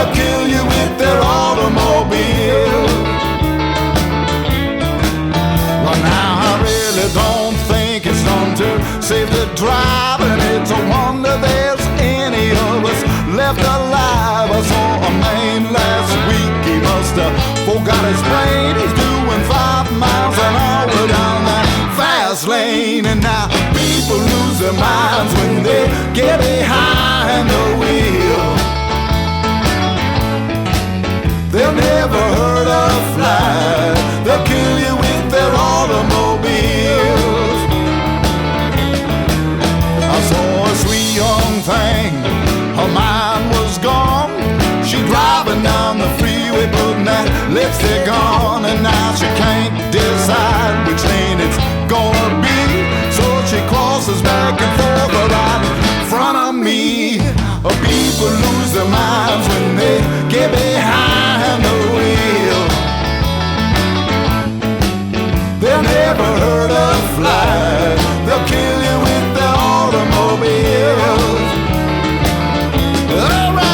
they'll kill you with their automobile. Well, now I really don't think it's done to save the driving. It's a wonder there's any of us left alive. I saw a man last week, he must have forgot his brain. He's doing 5 miles an hour down that fast lane. And now people lose their minds when they get behind the wheel. They'll never hurt a fly, they'll kill you with their automobiles. I saw a sweet young thing, her mind was gone. She driving down the freeway putting that lipstick on. And now she can't decide which lane it's gonna be, so she crosses back and forth right in front of me. People lose their minds when they get behind the wheel. They'll never hurt a fly, they'll kill you with their automobiles. All right.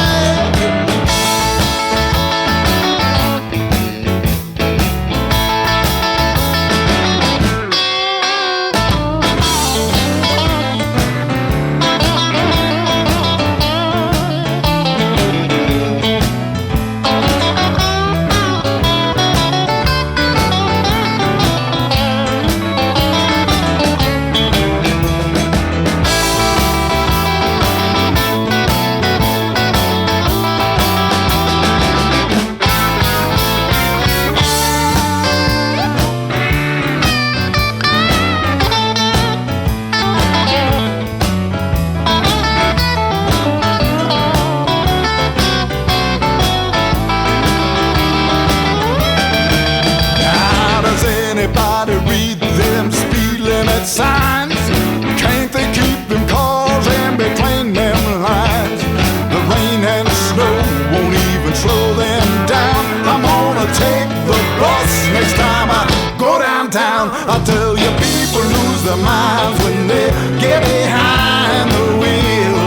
Signs, can't they keep them cars in between them lines? The rain and snow won't even slow them down. I'm gonna take the bus next time I go downtown. I tell you, people lose their minds when they get behind the wheel.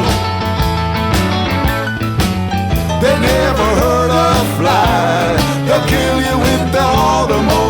They never hurt a fly, they'll kill you with their automobile.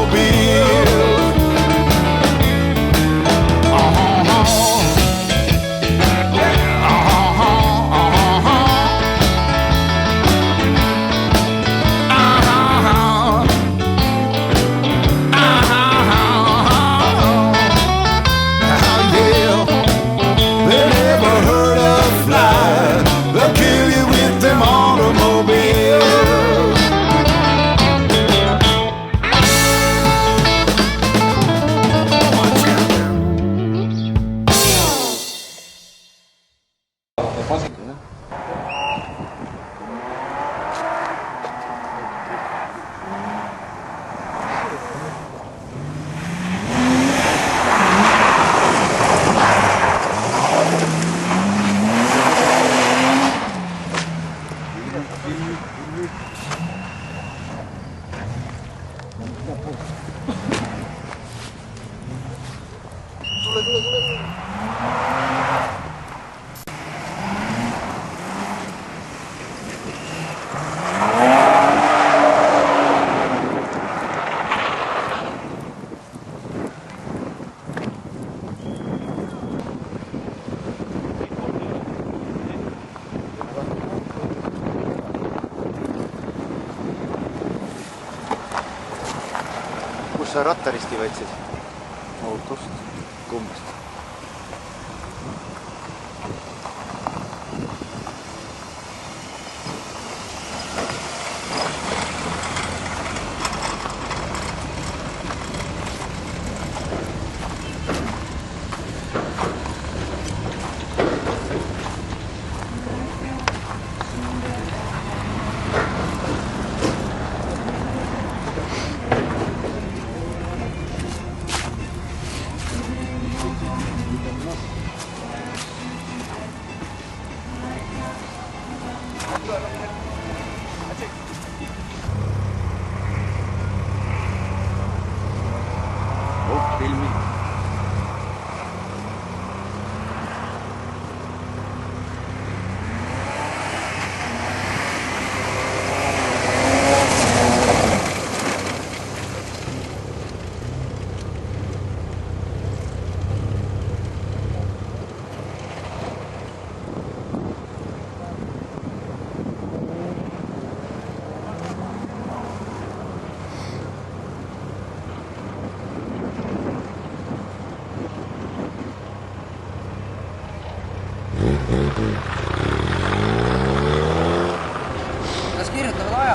Kus sa rattaristi võtsid? Autost. Kummast?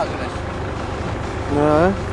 sellest. nojah.